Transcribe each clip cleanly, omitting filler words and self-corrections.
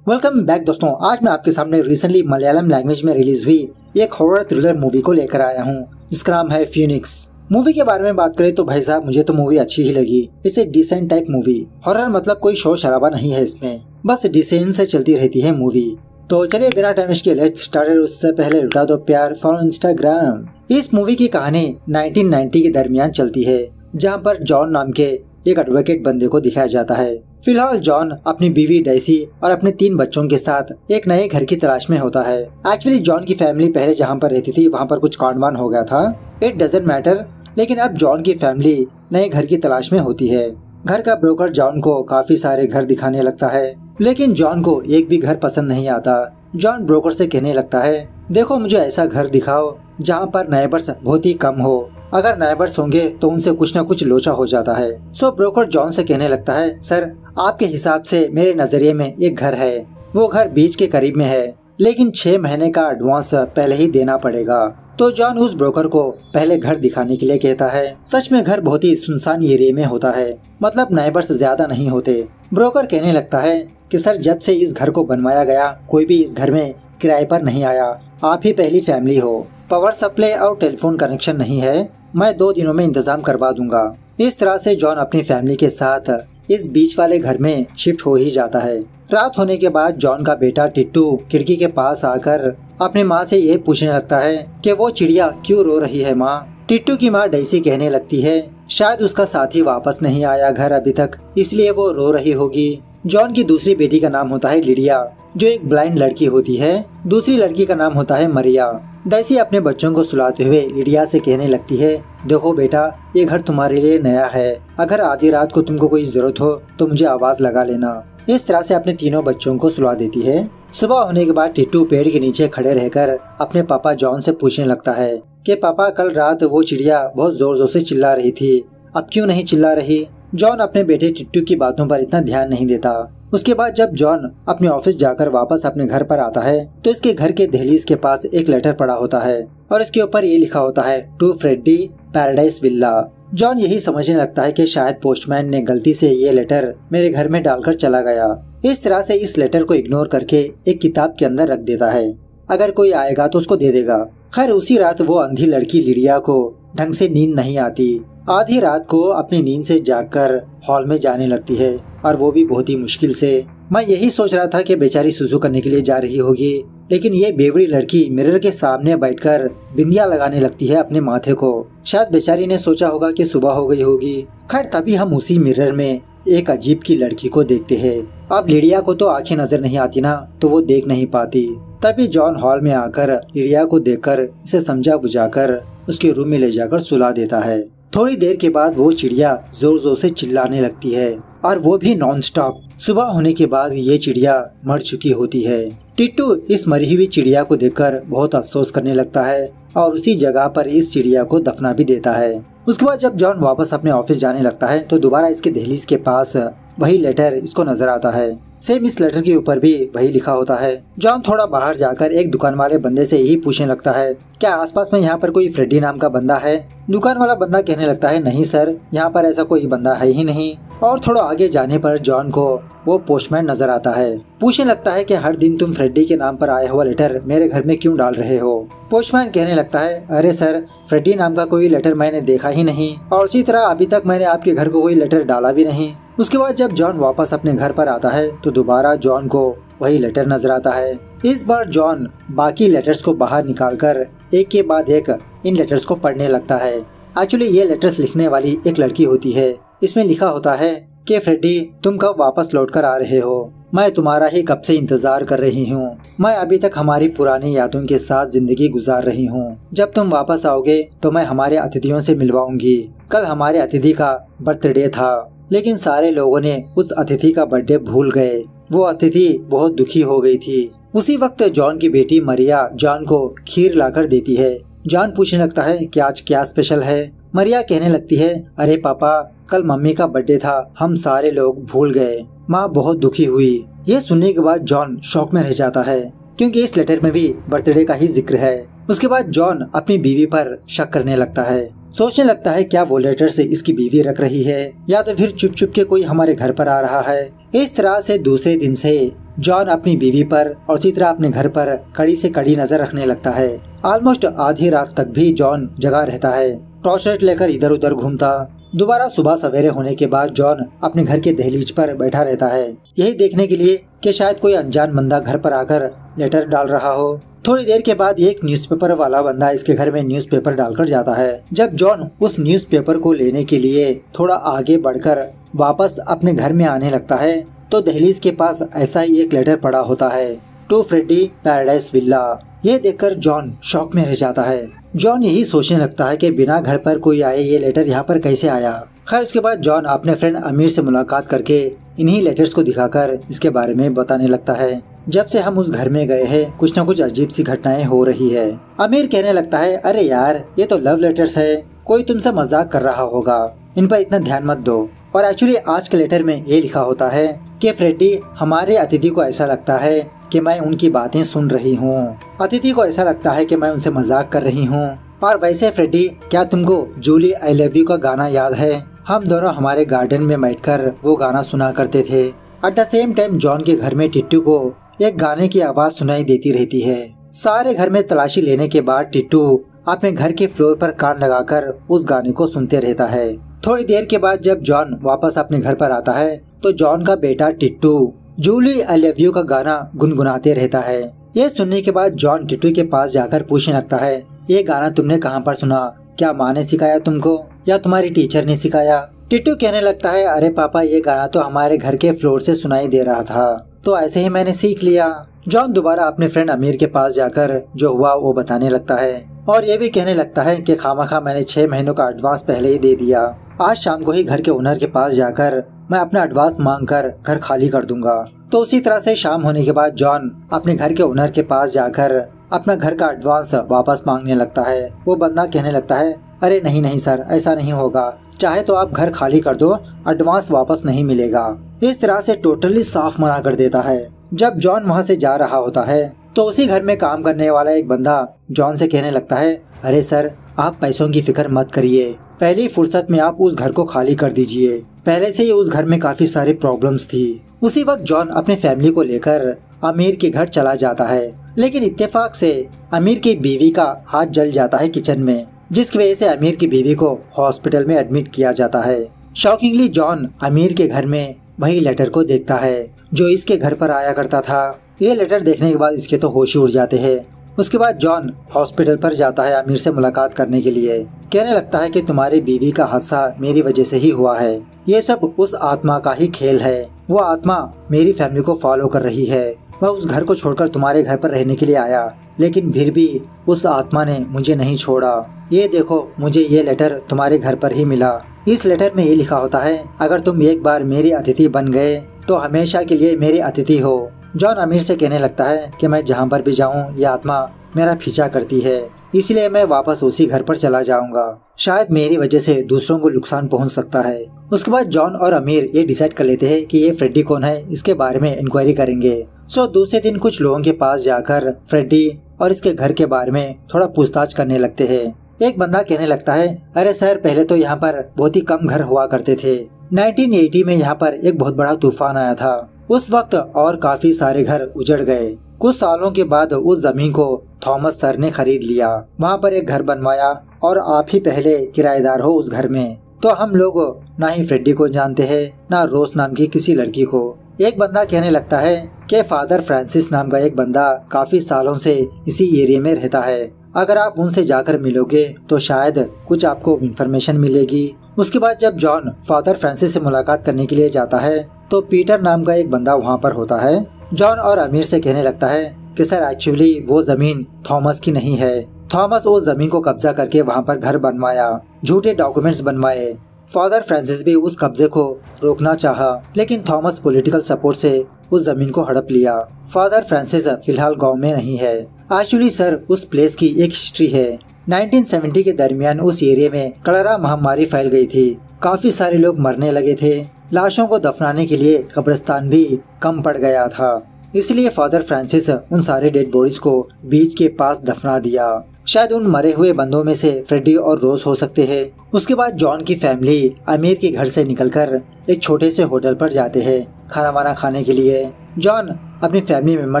Welcome back दोस्तों। आज मैं आपके सामने रिसेंटली मलयालम लैंग्वेज में रिलीज हुई एक हॉरर थ्रिलर मूवी को लेकर आया हूँ जिसका नाम है फीनिक्स। मूवी के बारे में बात करें तो भाई साहब मुझे तो मूवी अच्छी ही लगी। इसे डिसेंट टाइप मूवी, हॉरर मतलब कोई शोर शराबा नहीं है इसमें, बस डिसेंट से चलती रहती है मूवी। तो चलिए बिना टाइम वेस्ट किए लेट्स स्टार्ट। उससे पहले लुटा दो प्यार फॉलो इंस्टाग्राम। इस मूवी की कहानी 1990 के दरमियान चलती है, जहाँ पर जॉन नाम के एक एडवोकेट बंदे को दिखाया जाता है। फिलहाल जॉन अपनी बीवी डेसी और अपने 3 बच्चों के साथ एक नए घर की तलाश में होता है। एक्चुअली जॉन की फैमिली पहले जहाँ पर रहती थी वहाँ पर कुछ कांडवान हो गया था, इट डजंट मैटर। लेकिन अब जॉन की फैमिली नए घर की तलाश में होती है। घर का ब्रोकर जॉन को काफी सारे घर दिखाने लगता है, लेकिन जॉन को एक भी घर पसंद नहीं आता। जॉन ब्रोकर से कहने लगता है, देखो मुझे ऐसा घर दिखाओ जहाँ पर नेबर्स बहुत ही कम हो, अगर नेबर्स होंगे तो उनसे कुछ न कुछ लोचा हो जाता है। सो ब्रोकर जॉन से कहने लगता है, सर आपके हिसाब से मेरे नजरिए में एक घर है, वो घर बीच के करीब में है, लेकिन 6 महीने का एडवांस पहले ही देना पड़ेगा। तो जॉन उस ब्रोकर को पहले घर दिखाने के लिए कहता है। सच में घर बहुत ही सुनसान एरिया में होता है, मतलब नेबर्स ज्यादा नहीं होते। ब्रोकर कहने लगता है कि सर जब से इस घर को बनवाया गया कोई भी इस घर में किराए पर नहीं आया, आप ही पहली फैमिली हो। पावर सप्लाई और टेलीफोन कनेक्शन नहीं है, मैं 2 दिनों में इंतजाम करवा दूंगा। इस तरह से जॉन अपनी फैमिली के साथ इस बीच वाले घर में शिफ्ट हो ही जाता है। रात होने के बाद जॉन का बेटा टिट्टू खिड़की के पास आकर अपनी माँ से ये पूछने लगता है कि वो चिड़िया क्यों रो रही है माँ। टिट्टू की माँ डेसी कहने लगती है शायद उसका साथी वापस नहीं आया घर अभी तक, इसलिए वो रो रही होगी। जॉन की दूसरी बेटी का नाम होता है लिडिया, जो एक ब्लाइंड लड़की होती है। दूसरी लड़की का नाम होता है मरिया। डेसी अपने बच्चों को सुलाते हुए लिडिया से कहने लगती है, देखो बेटा ये घर तुम्हारे लिए नया है, अगर आधी रात को तुमको कोई जरूरत हो तो मुझे आवाज लगा लेना। इस तरह से अपने तीनों बच्चों को सुला देती है। सुबह होने के बाद टिट्टू पेड़ के नीचे खड़े रहकर अपने पापा जॉन से पूछने लगता है कि पापा कल रात वो चिड़िया बहुत जोर जोर से चिल्ला रही थी, अब क्यों नहीं चिल्ला रही। जॉन अपने बेटे टिट्टू की बातों पर इतना ध्यान नहीं देता। उसके बाद जब जॉन अपने ऑफिस जाकर वापस अपने घर पर आता है तो इसके घर के दहलीज के पास एक लेटर पड़ा होता है और इसके ऊपर ये लिखा होता है to Freddy Paradise Villa. John यही समझने लगता है कि शायद पोस्टमैन ने गलती से ये लेटर मेरे घर में डालकर चला गया। इस तरह से इस लेटर को इग्नोर करके एक किताब के अंदर रख देता है, अगर कोई आएगा तो उसको दे देगा। खैर उसी रात वो अंधी लड़की लिडिया को ढंग से नींद नहीं आती। आधी रात को अपनी नींद से जागकर हॉल में जाने लगती है और वो भी बहुत ही मुश्किल से। मैं यही सोच रहा था कि बेचारी सुसु करने के लिए जा रही होगी, लेकिन ये बेवड़ी लड़की मिरर के सामने बैठकर बिंदिया लगाने लगती है अपने माथे को। शायद बेचारी ने सोचा होगा कि सुबह हो गई होगी। खैर तभी हम उसी मिरर में एक अजीब की लड़की को देखते हैं। अब लिडिया को तो आंखें नजर नहीं आती ना, तो वो देख नहीं पाती। तभी जॉन हॉल में आकर लिडिया को देखकर इसे समझा बुझाकर उसके रूम में ले जाकर सुला देता है। थोड़ी देर के बाद वो चिड़िया जोर जोर से चिल्लाने लगती है और वो भी नॉन स्टॉप। सुबह होने के बाद ये चिड़िया मर चुकी होती है। टिट्टू इस मरी हुई चिड़िया को देखकर बहुत अफसोस करने लगता है और उसी जगह पर इस चिड़िया को दफना भी देता है। उसके बाद जब जॉन वापस अपने ऑफिस जाने लगता है तो दोबारा इसके दहलीज के पास वही लेटर इसको नजर आता है। सेम इस लेटर के ऊपर भी वही लिखा होता है। जॉन थोड़ा बाहर जाकर एक दुकान वाले बंदे से यही पूछने लगता है, क्या आसपास में यहाँ पर कोई फ्रेडी नाम का बंदा है। दुकान वाला बंदा कहने लगता है, नहीं सर यहाँ पर ऐसा कोई बंदा है ही नहीं। और थोड़ा आगे जाने पर जॉन को वो पोस्टमैन नजर आता है। पूछने लगता है कि हर दिन तुम फ्रेडी के नाम पर आया हुआ लेटर मेरे घर में क्यों डाल रहे हो। पोस्टमैन कहने लगता है, अरे सर फ्रेडी नाम का कोई लेटर मैंने देखा ही नहीं, और उसी तरह अभी तक मैंने आपके घर को कोई लेटर डाला भी नहीं। उसके बाद जब जॉन वापस अपने घर पर आता है तो दोबारा जॉन को वही लेटर नजर आता है। इस बार जॉन बाकी लेटर्स को बाहर निकालकर एक के बाद एक इन लेटर्स को पढ़ने लगता है। एक्चुअली ये लेटर्स लिखने वाली एक लड़की होती है। इसमें लिखा होता है कि फ्रेडी तुम कब वापस लौट कर आ रहे हो, मैं तुम्हारा ही कब से इंतजार कर रही हूँ। मैं अभी तक हमारी पुरानी यादों के साथ जिंदगी गुजार रही हूँ। जब तुम वापस आओगे तो मैं हमारे अतिथियों से मिलवाऊंगी। कल हमारे अतिथि का बर्थडे था, लेकिन सारे लोगों ने उस अतिथि का बर्थडे भूल गए। वो अतिथि बहुत दुखी हो गई थी। उसी वक्त जॉन की बेटी मरिया जॉन को खीर लाकर देती है। जॉन पूछने लगता है कि आज क्या स्पेशल है। मरिया कहने लगती है, अरे पापा कल मम्मी का बर्थडे था, हम सारे लोग भूल गए। माँ बहुत दुखी हुई। ये सुनने के बाद जॉन शॉक में रह जाता है, क्योंकि इस लेटर में भी बर्थडे का ही जिक्र है। उसके बाद जॉन अपनी बीवी पर शक करने लगता है। सोचने लगता है क्या वो लेटर से इसकी बीवी रख रही है या तो फिर चुप चुप के कोई हमारे घर पर आ रहा है। इस तरह से दूसरे दिन से जॉन अपनी बीवी पर और उसी तरह अपने घर पर कड़ी से कड़ी नजर रखने लगता है। ऑलमोस्ट आधी रात तक भी जॉन जगा रहता है, टॉर्चलाइट लेकर इधर उधर घूमता। दोबारा सुबह सवेरे होने के बाद जॉन अपने घर के दहलीज पर बैठा रहता है, यही देखने के लिए कि शायद कोई अनजान बंदा घर पर आकर लेटर डाल रहा हो। थोड़ी देर के बाद एक न्यूज़पेपर वाला बंदा इसके घर में न्यूज़पेपर डालकर जाता है। जब जॉन उस न्यूज़पेपर को लेने के लिए थोड़ा आगे बढ़कर वापस अपने घर में आने लगता है तो दहलीज के पास ऐसा ही एक लेटर पड़ा होता है, टू फ्रेडी पैराडाइज विला। ये देखकर जॉन शॉक में रह जाता है। जॉन यही सोचने लगता है कि बिना घर पर कोई आए ये लेटर यहाँ पर कैसे आया। खैर उसके बाद जॉन अपने फ्रेंड अमीर से मुलाकात करके इन्हीं लेटर्स को दिखाकर इसके बारे में बताने लगता है। जब से हम उस घर में गए हैं कुछ न कुछ अजीब सी घटनाएं हो रही है। अमीर कहने लगता है, अरे यार ये तो लव लेटर्स है, कोई तुमसे मजाक कर रहा होगा, इन पर इतना ध्यान मत दो। और एक्चुअली आज के लेटर में ये लिखा होता है कि फ्रेडी, हमारे अतिथि को ऐसा लगता है कि मैं उनकी बातें सुन रही हूँ। अतिथि को ऐसा लगता है कि मैं उनसे मजाक कर रही हूँ। और वैसे फ्रेडी, क्या तुमको जूली आई लव यू का गाना याद है? हम दोनों हमारे गार्डन में बैठकर वो गाना सुना करते थे। At the same time John के घर में टिट्टू को एक गाने की आवाज सुनाई देती रहती है। सारे घर में तलाशी लेने के बाद टिट्टू अपने घर के फ्लोर पर कान लगाकर उस गाने को सुनते रहता है। थोड़ी देर के बाद जब जॉन वापस अपने घर पर आता है तो जॉन का बेटा Tittu Julie I love you का गाना गुनगुनाते रहता है। ये सुनने के बाद जॉन टिट्टू के पास जाकर पूछने लगता है, ये गाना तुमने कहाँ पर सुना? क्या माँ ने सिखाया तुमको या तुम्हारी टीचर ने सिखाया? टिट्टू कहने लगता है, अरे पापा, ये गाना तो हमारे घर के फ्लोर से सुनाई दे रहा था, तो ऐसे ही मैंने सीख लिया। जॉन दोबारा अपने फ्रेंड अमीर के पास जाकर जो हुआ वो बताने लगता है और ये भी कहने लगता है कि खामखा मैंने 6 महीनों का एडवांस पहले ही दे दिया। आज शाम को ही घर के ओनर के पास जाकर मैं अपना एडवांस मांग कर घर खाली कर दूंगा। तो उसी तरह से शाम होने के बाद जॉन अपने घर के ओनर के पास जाकर अपना घर का एडवांस वापस मांगने लगता है। वो बंदा कहने लगता है, अरे नहीं नहीं सर, ऐसा नहीं होगा, चाहे तो आप घर खाली कर दो, एडवांस वापस नहीं मिलेगा। इस तरह से टोटली साफ मना कर देता है। जब जॉन वहाँ से जा रहा होता है तो उसी घर में काम करने वाला एक बंदा जॉन से कहने लगता है, अरे सर, आप पैसों की फिक्र मत करिए, पहली फुर्सत में आप उस घर को खाली कर दीजिए। पहले से ही उस घर में काफी सारी प्रॉब्लम्स थी। उसी वक्त जॉन अपने फैमिली को लेकर अमीर के घर चला जाता है, लेकिन इत्तेफाक से अमीर की बीवी का हाथ जल जाता है किचन में, जिसकी वजह से अमीर की बीवी को हॉस्पिटल में एडमिट किया जाता है। शॉकिंगली जॉन अमीर के घर में वही लेटर को देखता है जो इसके घर पर आया करता था। ये लेटर देखने के बाद इसके तो होश ही उड़ जाते हैं। उसके बाद जॉन हॉस्पिटल पर जाता है अमीर से मुलाकात करने के लिए। कहने लगता है कि तुम्हारी बीवी का हादसा मेरी वजह से ही हुआ है, ये सब उस आत्मा का ही खेल है। वो आत्मा मेरी फैमिली को फॉलो कर रही है। मैं उस घर को छोड़कर तुम्हारे घर पर रहने के लिए आया, लेकिन फिर भी उस आत्मा ने मुझे नहीं छोड़ा। ये देखो, मुझे ये लेटर तुम्हारे घर पर ही मिला। इस लेटर में ये लिखा होता है, अगर तुम एक बार मेरी अतिथि बन गए तो हमेशा के लिए मेरे अतिथि हो। जॉन अमीर से कहने लगता है कि मैं जहाँ पर भी जाऊँ ये आत्मा मेरा पीछा करती है, इसलिए मैं वापस उसी घर पर चला जाऊंगा। शायद मेरी वजह से दूसरों को नुकसान पहुंच सकता है। उसके बाद जॉन और अमीर ये डिसाइड कर लेते हैं कि ये फ्रेडी कौन है, इसके बारे में इंक्वायरी करेंगे। सो दूसरे दिन कुछ लोगों के पास जाकर फ्रेडी और इसके घर के बारे में थोड़ा पूछताछ करने लगते हैं। एक बंदा कहने लगता है, अरे सर, पहले तो यहाँ पर बहुत ही कम घर हुआ करते थे। 1980 में यहाँ पर एक बहुत बड़ा तूफान आया था। उस वक्त और काफी सारे घर उजड़ गए। कुछ सालों के बाद उस जमीन को थॉमस सर ने खरीद लिया, वहाँ पर एक घर बनवाया और आप ही पहले किराएदार हो उस घर में। तो हम लोग ना ही फ्रेडी को जानते हैं, ना रोज नाम की किसी लड़की को। एक बंदा कहने लगता है कि फादर फ्रांसिस नाम का एक बंदा काफी सालों से इसी एरिया में रहता है। अगर आप उनसे जाकर मिलोगे तो शायद कुछ आपको इन्फॉर्मेशन मिलेगी। उसके बाद जब जॉन फादर फ्रांसिस से मुलाकात करने के लिए जाता है तो पीटर नाम का एक बंदा वहाँ पर होता है। जॉन और अमीर से कहने लगता है कि सर, एक्चुअली वो जमीन थॉमस की नहीं है। थॉमस उस जमीन को कब्जा करके वहाँ पर घर बनवाया, झूठे डॉक्यूमेंट्स बनवाए। फादर फ्रांसिस भी उस कब्जे को रोकना चाहा, लेकिन थॉमस पॉलिटिकल सपोर्ट से उस जमीन को हड़प लिया। फादर फ्रांसिस फिलहाल गांव में नहीं है। एक्चुअली सर, उस प्लेस की एक हिस्ट्री है। 1970 के दरमियान उस एरिया में कलरा महामारी फैल गई थी। काफी सारे लोग मरने लगे थे। लाशों को दफनाने के लिए कब्रिस्तान भी कम पड़ गया था, इसलिए फादर फ्रांसिस उन सारे डेड बॉडीज को बीच के पास दफना दिया। शायद उन मरे हुए बंदों में से फ्रेडी और रोज हो सकते हैं। उसके बाद जॉन की फैमिली अमीर के घर से निकलकर एक छोटे से होटल पर जाते हैं खाना वाना खाने के लिए। जॉन अपनी फैमिली मेंबर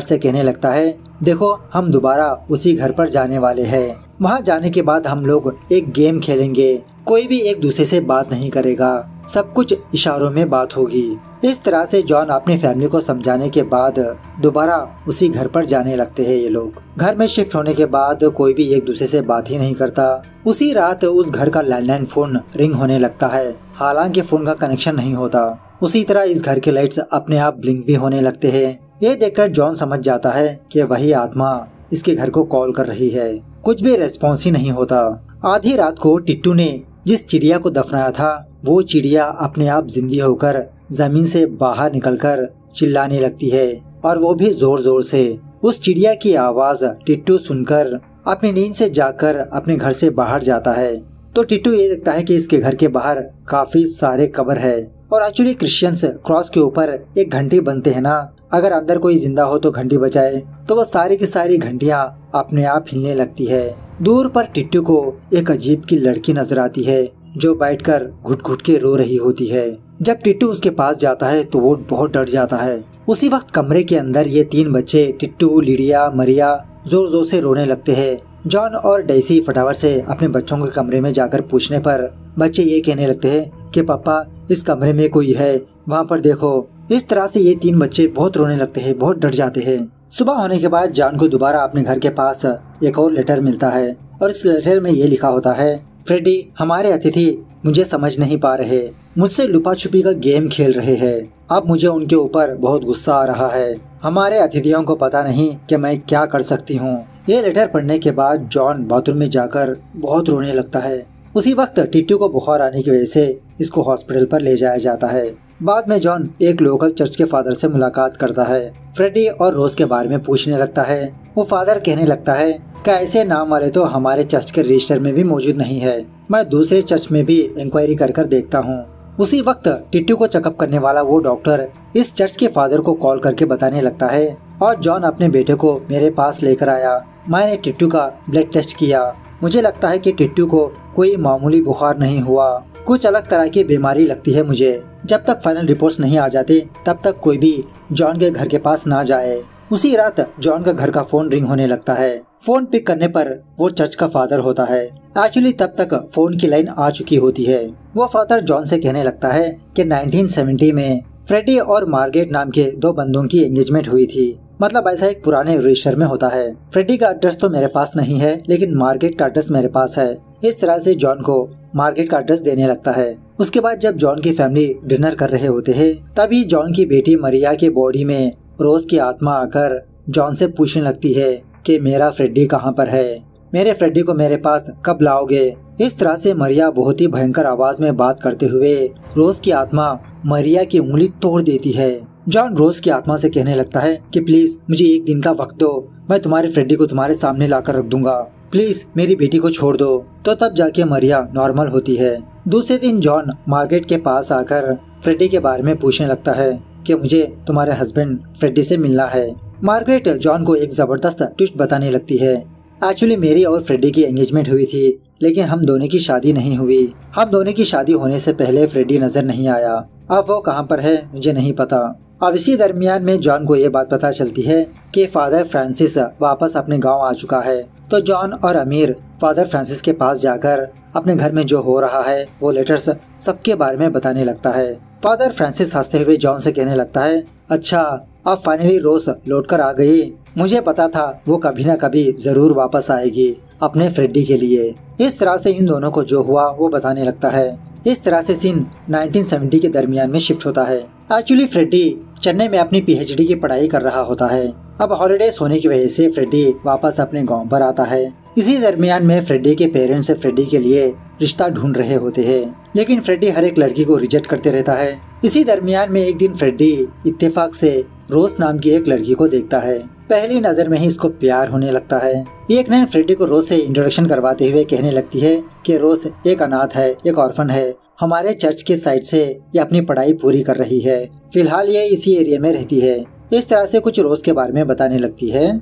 से कहने लगता है, देखो हम दोबारा उसी घर पर जाने वाले हैं। वहाँ जाने के बाद हम लोग एक गेम खेलेंगे, कोई भी एक दूसरे से बात नहीं करेगा, सब कुछ इशारों में बात होगी। इस तरह से जॉन अपनी फैमिली को समझाने के बाद दोबारा उसी घर पर जाने लगते हैं। ये लोग घर में शिफ्ट होने के बाद कोई भी एक दूसरे से बात ही नहीं करता। उसी रात उस घर का लैंडलाइन फोन रिंग होने लगता है, हालांकि फोन का कनेक्शन नहीं होता। उसी तरह इस घर के लाइट्स अपने आप ब्लिंक भी होने लगते हैं। ये देखकर जॉन समझ जाता है कि वही आत्मा इसके घर को कॉल कर रही है। कुछ भी रेस्पॉन्स ही नहीं होता। आधी रात को टिट्टू ने जिस चिड़िया को दफनाया था वो चिड़िया अपने आप जिंदी होकर जमीन से बाहर निकलकर चिल्लाने लगती है, और वो भी जोर जोर से। उस चिड़िया की आवाज टिट्टू सुनकर अपनी नींद से जाकर अपने घर से बाहर जाता है। तो टिट्टू ये देखता है कि इसके घर के बाहर काफी सारे कब्र है, और एक्चुअली क्रिश्चियंस क्रॉस के ऊपर एक घंटी बनते हैं ना, अगर अंदर कोई जिंदा हो तो घंटी बजाए, तो वो सारी की सारी घंटियां अपने आप हिलने लगती है। दूर पर टिट्टू को एक अजीब की लड़की नजर आती है जो बैठकर घुट घुट के रो रही होती है। जब टिट्टू उसके पास जाता है तो वो बहुत डर जाता है। उसी वक्त कमरे के अंदर ये 3 बच्चे टिट्टू, लिडिया, मरिया जोर जोर से रोने लगते हैं। जॉन और डेसी फटाफट से अपने बच्चों के कमरे में जाकर पूछने पर बच्चे ये कहने लगते हैं कि पापा इस कमरे में कोई है, वहाँ पर देखो। इस तरह से ये 3 बच्चे बहुत रोने लगते हैं, बहुत डर जाते हैं। सुबह होने के बाद जॉन को दोबारा अपने घर के पास एक और लेटर मिलता है, और इस लेटर में ये लिखा होता है, फ्रेडी हमारे अतिथि मुझे समझ नहीं पा रहे, मुझसे लुपा छुपी का गेम खेल रहे हैं। अब मुझे उनके ऊपर बहुत गुस्सा आ रहा है। हमारे अतिथियों को पता नहीं कि मैं क्या कर सकती हूँ। ये लेटर पढ़ने के बाद जॉन बाथरूम में जाकर बहुत रोने लगता है। उसी वक्त टिट्टू को बुखार आने की वजह से इसको हॉस्पिटल पर ले जाया जाता है। बाद में जॉन एक लोकल चर्च के फादर से मुलाकात करता है। फ्रेडी और रोज के बारे में पूछने लगता है। वो फादर कहने लगता है कि ऐसे नाम वाले तो हमारे चर्च के रजिस्टर में भी मौजूद नहीं है, मैं दूसरे चर्च में भी इंक्वायरी कर देखता हूँ। उसी वक्त टिट्टू को चेकअप करने वाला वो डॉक्टर इस चर्च के फादर को कॉल करके बताने लगता है, और जॉन अपने बेटे को मेरे पास लेकर आया। मैंने टिट्टू का ब्लड टेस्ट किया, मुझे लगता है कि टिट्टू को कोई मामूली बुखार नहीं हुआ, कुछ अलग तरह की बीमारी लगती है मुझे। जब तक फाइनल रिपोर्ट्स नहीं आ जाते तब तक कोई भी जॉन के घर के पास ना जाए। उसी रात जॉन का घर का फोन रिंग होने लगता है। फोन पिक करने पर वो चर्च का फादर होता है। एक्चुअली तब तक फोन की लाइन आ चुकी होती है। वो फादर जॉन से कहने लगता है कि 1970 में फ्रेडी और मार्गरेट नाम के 2 बंदों की एंगेजमेंट हुई थी। मतलब ऐसा एक पुराने रजिस्टर में होता है। फ्रेडी का एड्रेस तो मेरे पास नहीं है, लेकिन मार्गरेट का एड्रेस मेरे पास है। इस तरह से जॉन को मार्गरेट का एड्रेस देने लगता है। उसके बाद जब जॉन की फैमिली डिनर कर रहे होते हैं, तभी जॉन की बेटी मरिया के बॉडी में रोज की आत्मा आकर जॉन से पूछने लगती है कि मेरा फ्रेडी कहाँ पर है, मेरे फ्रेडी को मेरे पास कब लाओगे। इस तरह से मरिया बहुत ही भयंकर आवाज में बात करते हुए रोज की आत्मा मरिया की उंगली तोड़ देती है। जॉन रोज की आत्मा से कहने लगता है कि प्लीज मुझे 1 दिन का वक्त दो, मैं तुम्हारे फ्रेडी को तुम्हारे सामने लाकर रख दूंगा, प्लीज मेरी बेटी को छोड़ दो। तो तब जाके मरिया नॉर्मल होती है। दूसरे दिन जॉन मार्गरेट के पास आकर फ्रेडी के बारे में पूछने लगता है कि मुझे तुम्हारे हस्बैंड फ्रेडी से मिलना है। मार्गरेट जॉन को एक जबरदस्त ट्विस्ट बताने लगती है। एक्चुअली मेरी और फ्रेडी की एंगेजमेंट हुई थी, लेकिन हम दोनों की शादी नहीं हुई। हम दोनों की शादी होने से पहले फ्रेडी नजर नहीं आया। अब वो कहाँ पर है मुझे नहीं पता। अब इसी दरमियान में जॉन को ये बात पता चलती है कि फादर फ्रांसिस वापस अपने गांव आ चुका है। तो जॉन और अमीर फादर फ्रांसिस के पास जाकर अपने घर में जो हो रहा है वो लेटर्स सबके बारे में बताने लगता है। फादर फ्रांसिस हंसते हुए जॉन से कहने लगता है, अच्छा अब फाइनली रोज लौट कर आ गई, मुझे पता था वो कभी न कभी जरूर वापस आएगी अपने फ्रेडी के लिए। इस तरह से इन दोनों को जो हुआ वो बताने लगता है। इस तरह से सीन 1970 के दरमियान में शिफ्ट होता है। एक्चुअली फ्रेडी चेन्नई में अपनी पीएचडी की पढ़ाई कर रहा होता है। अब हॉलीडेज होने की वजह से फ्रेडी वापस अपने गांव पर आता है। इसी दरमियान में फ्रेडी के पेरेंट्स फ्रेडी के लिए रिश्ता ढूंढ रहे होते हैं, लेकिन फ्रेडी हर एक लड़की को रिजेक्ट करते रहता है। इसी दरमियान में एक दिन फ्रेडी इत्तेफाक से रोज नाम की एक लड़की को देखता है। पहली नजर में ही इसको प्यार होने लगता है। एक दिन फ्रेडी को रोज से इंट्रोडक्शन करवाते हुए कहने लगती है कि रोज एक अनाथ है, एक ऑर्फन है, हमारे चर्च के साइड से ये अपनी पढ़ाई पूरी कर रही है, फिलहाल ये इसी एरिया में रहती है। इस तरह से कुछ रोज के बारे में बताने लगती है।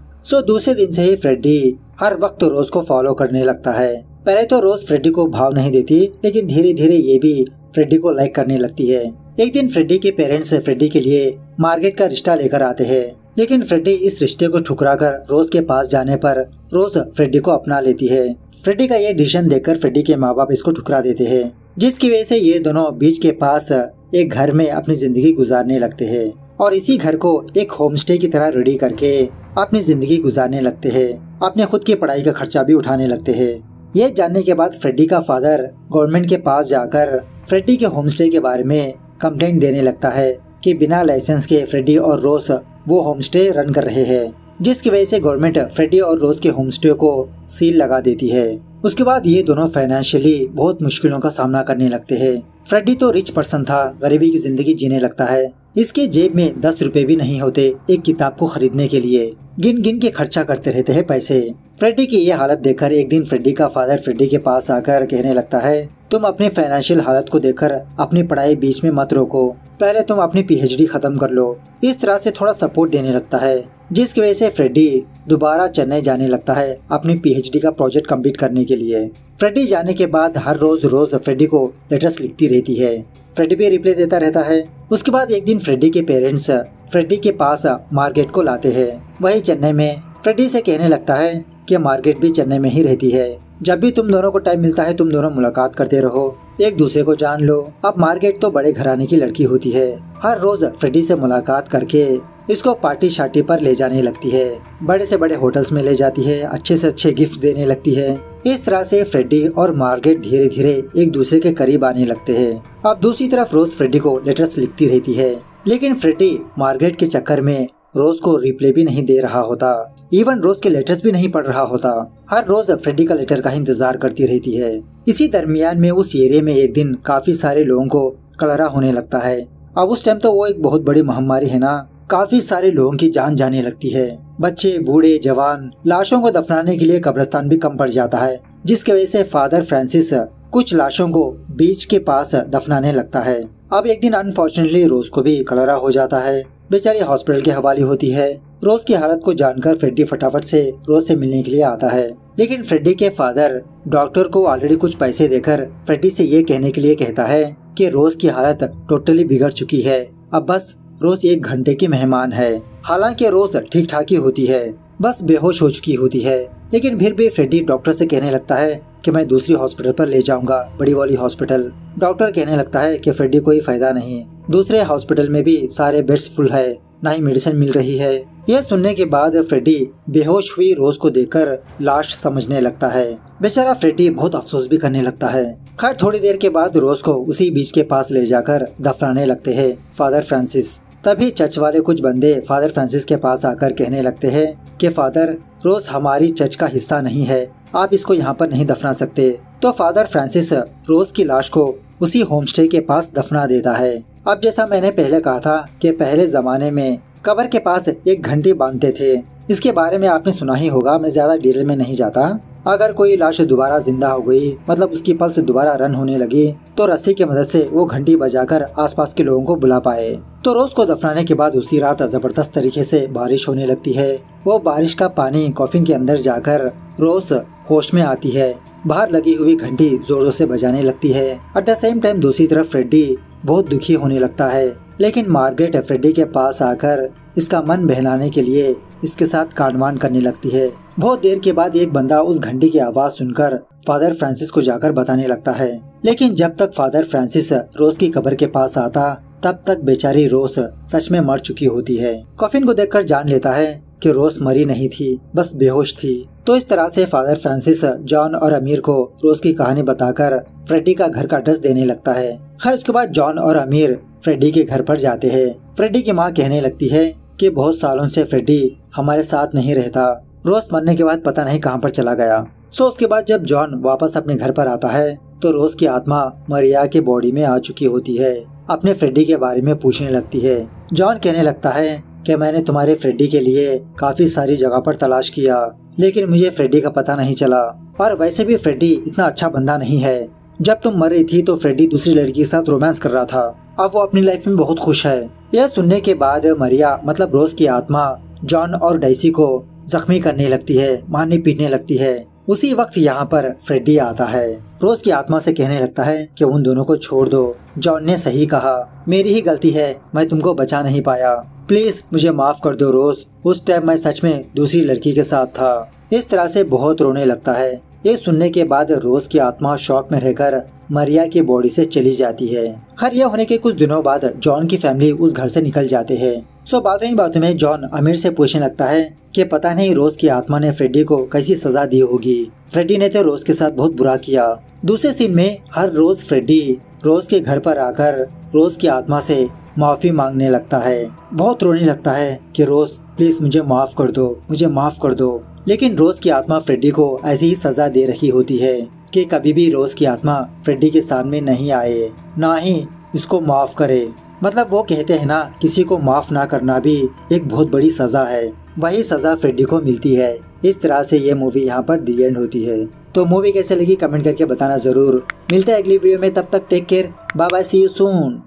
दूसरे दिन से ही फ्रेडी हर वक्त रोज को फॉलो करने लगता है। पहले तो रोज फ्रेडी को भाव नहीं देती, लेकिन धीरे धीरे ये भी फ्रेडी को लाइक करने लगती है। एक दिन फ्रेडी के पेरेंट्स फ्रेडी के लिए मार्गरेट का रिश्ता लेकर आते हैं, लेकिन फ्रेडी इस रिश्ते को ठुकराकर रोज के पास जाने पर रोज फ्रेडी को अपना लेती है। फ्रेडी का ये डिसीजन देखकर फ्रेडी के माँ बाप इसको ठुकरा देते हैं, जिसकी वजह से ये दोनों बीच के पास एक घर में अपनी जिंदगी गुजारने लगते हैं और इसी घर को एक होम स्टे की तरह रेडी करके अपनी जिंदगी गुजारने लगते हैं। अपने खुद की पढ़ाई का खर्चा भी उठाने लगते हैं। ये जानने के बाद फ्रेडी का फादर गवर्नमेंट के पास जाकर फ्रेडी के होम स्टे के बारे में कंप्लेंट देने लगता है कि बिना लाइसेंस के फ्रेडी और रोज वो होम स्टे रन कर रहे हैं, जिसकी वजह से गवर्नमेंट फ्रेडी और रोज के होम स्टे को सील लगा देती है। उसके बाद ये दोनों फाइनेंशियली बहुत मुश्किलों का सामना करने लगते हैं। फ्रेडी तो रिच पर्सन था, गरीबी की जिंदगी जीने लगता है। इसके जेब में 10 रुपए भी नहीं होते एक किताब को खरीदने के लिए। गिन गिन के खर्चा करते रहते हैं पैसे। फ्रेडी की ये हालत देखकर एक दिन फ्रेडी का फादर फ्रेडी के पास आकर कहने लगता है, तुम अपनी फाइनेंशियल हालत को देखकर अपनी पढ़ाई बीच में मत रोको, पहले तुम अपनी पीएचडी खत्म कर लो। इस तरह से थोड़ा सपोर्ट देने लगता है, जिसकी वजह से फ्रेडी दोबारा चेन्नई जाने लगता है अपनी पीएचडी का प्रोजेक्ट कंप्लीट करने के लिए। फ्रेडी जाने के बाद हर रोज फ्रेडी को लेटर्स लिखती रहती है। फ्रेडी भी रिप्लाई देता रहता है। उसके बाद एक दिन फ्रेडी के पेरेंट्स फ्रेडी के पास मार्गरेट को लाते हैं, वही चेन्नई में। फ्रेडी से कहने लगता है कि मार्गरेट भी चेन्नई में ही रहती है, जब भी तुम दोनों को टाइम मिलता है तुम दोनों मुलाकात करते रहो, एक दूसरे को जान लो। अब मार्गरेट तो बड़े घराने की लड़की होती है, हर रोज फ्रेडी से मुलाकात करके इसको पार्टी शार्टी पर ले जाने लगती है, बड़े से बड़े होटल्स में ले जाती है, अच्छे से अच्छे गिफ्ट देने लगती है। इस तरह से फ्रेडी और मार्गरेट धीरे धीरे एक दूसरे के करीब आने लगते हैं। अब दूसरी तरफ रोज फ्रेडी को लेटर्स लिखती रहती है, लेकिन फ्रेडी मार्गरेट के चक्कर में रोज को रिप्लाई भी नहीं दे रहा होता, इवन रोज के लेटर्स भी नहीं पढ़ रहा होता। हर रोज फ्रेडी का लेटर का इंतजार करती रहती है। इसी दरमियान में उस एरिया में एक दिन काफी सारे लोगों को कलरा होने लगता है। अब उस टाइम तो वो एक बहुत बड़ी महामारी है ना, काफी सारे लोगों की जान जाने लगती है। बच्चे, बूढ़े, जवान, लाशों को दफनाने के लिए कब्रिस्तान भी कम पड़ जाता है, जिसकी वजह से फादर फ्रांसिस कुछ लाशों को बीच के पास दफनाने लगता है। अब एक दिन अनफॉर्चुनेटली रोज को भी कलरा हो जाता है, बेचारी हॉस्पिटल के हवाले होती है। रोज की हालत को जानकर फ्रेडी फटाफट से रोज से मिलने के लिए आता है, लेकिन फ्रेडी के फादर डॉक्टर को ऑलरेडी कुछ पैसे देकर फ्रेडी से ये कहने के लिए कहता है कि रोज की हालत टोटली बिगड़ चुकी है, अब बस रोज 1 घंटे की मेहमान है। हालांकि रोज ठीक ठाक ही होती है, बस बेहोश हो चुकी होती है, लेकिन फिर भी फ्रेडी डॉक्टर से कहने लगता है कि मैं दूसरी हॉस्पिटल पर ले जाऊंगा, बड़ी वाली हॉस्पिटल। डॉक्टर कहने लगता है कि फ्रेडी कोई फायदा नहीं, दूसरे हॉस्पिटल में भी सारे बेड्स फुल है, ना ही मेडिसिन मिल रही है। यह सुनने के बाद फ्रेडी बेहोश हुई रोज को देखकर लाश समझने लगता है। बेचारा फ्रेडी बहुत अफसोस भी करने लगता है। खैर थोड़ी देर के बाद रोज को उसी बीच के पास ले जाकर दफनाने लगते हैं फादर फ्रांसिस। तभी चर्च वाले कुछ बंदे फादर फ्रांसिस के पास आकर कहने लगते हैं कि फादर, रोज हमारी चर्च का हिस्सा नहीं है, आप इसको यहाँ पर नहीं दफना सकते। तो फादर फ्रांसिस रोज की लाश को उसी होमस्टे के पास दफना देता है। अब जैसा मैंने पहले कहा था कि पहले जमाने में कब्र के पास एक घंटी बांधते थे, इसके बारे में आपने सुना ही होगा, मैं ज्यादा डिटेल में नहीं जाता। अगर कोई लाश दोबारा जिंदा हो गई, मतलब उसकी पल्स दोबारा रन होने लगी, तो रस्सी की मदद से वो घंटी बजाकर आसपास के लोगों को बुला पाए। तो रोज को दफनाने के बाद उसी रात जबरदस्त तरीके से बारिश होने लगती है। वो बारिश का पानी कॉफिन के अंदर जाकर रोज होश में आती है। बाहर लगी हुई घंटी जोर जोर से बजाने लगती है। एट द सेम टाइम दूसरी तरफ फ्रेडी बहुत दुखी होने लगता है, लेकिन मार्गरेट फ्रेडी के पास आकर इसका मन बहलाने के लिए इसके साथ कांडवान करने लगती है। बहुत देर के बाद एक बंदा उस घंटी की आवाज सुनकर फादर फ्रांसिस को जाकर बताने लगता है, लेकिन जब तक फादर फ्रांसिस रोज की कब्र के पास आता तब तक बेचारी रोज सच में मर चुकी होती है। कॉफिन को देखकर जान लेता है कि रोज मरी नहीं थी, बस बेहोश थी। तो इस तरह से फादर फ्रांसिस जॉन और अमीर को रोज की कहानी बताकर फ्रेडी का घर का एड्रेस देने लगता है। खैर उसके बाद जॉन और अमीर फ्रेडी के घर पर जाते हैं। फ्रेडी की माँ कहने लगती है कि बहुत सालों से फ्रेडी हमारे साथ नहीं रहता, रोज मरने के बाद पता नहीं कहाँ पर चला गया। सो उसके बाद जब जॉन वापस अपने घर पर आता है तो रोज की आत्मा मरिया के बॉडी में आ चुकी होती है। अपने फ्रेडी के बारे में पूछने लगती है। जॉन कहने लगता है कि मैंने तुम्हारे फ्रेडी के लिए काफी सारी जगह पर तलाश किया, लेकिन मुझे फ्रेडी का पता नहीं चला, और वैसे भी फ्रेडी इतना अच्छा बंदा नहीं है। जब तुम मर रही थी तो फ्रेडी दूसरी लड़की के साथ रोमांस कर रहा था, अब वो अपनी लाइफ में बहुत खुश है। यह सुनने के बाद मरिया मतलब रोज की आत्मा जॉन और डाइसी को जख्मी करने लगती है, मारने पीटने लगती है। उसी वक्त यहाँ पर फ्रेडी आता है। रोज की आत्मा से कहने लगता है कि उन दोनों को छोड़ दो। जॉन ने सही कहा, मेरी ही गलती है, मैं तुमको बचा नहीं पाया, प्लीज मुझे माफ कर दो रोज, उस टाइम मैं सच में दूसरी लड़की के साथ था। इस तरह से बहुत रोने लगता है। ये सुनने के बाद रोज की आत्मा शॉक में रहकर मरिया की बॉडी से चली जाती है। खैर यह होने के कुछ दिनों बाद जॉन की फैमिली उस घर से निकल जाते हैं। बातों ही बातों में जॉन अमीर से पूछने लगता है कि पता नहीं रोज की आत्मा ने फ्रेडी को कैसी सजा दी होगी। फ्रेडी ने तो रोज के साथ बहुत बुरा किया। दूसरे सीन में हर रोज फ्रेडी रोज के घर पर आकर रोज की आत्मा से माफी मांगने लगता है। बहुत रोने लगता है कि रोज प्लीज मुझे माफ कर दो, मुझे माफ कर दो। लेकिन रोज की आत्मा फ्रेडी को ऐसी ही सजा दे रही होती है कि कभी भी रोज की आत्मा फ्रेडी के सामने नहीं आए, ना ही इसको माफ करे। मतलब वो कहते हैं ना, किसी को माफ ना करना भी एक बहुत बड़ी सजा है, वही सजा फ्रेडी को मिलती है। इस तरह से ये मूवी यहाँ पर दी एंड होती है। तो मूवी कैसे लगी कमेंट करके बताना जरूर। मिलते हैं अगली वीडियो में, तब तक take care, bye bye, see you soon.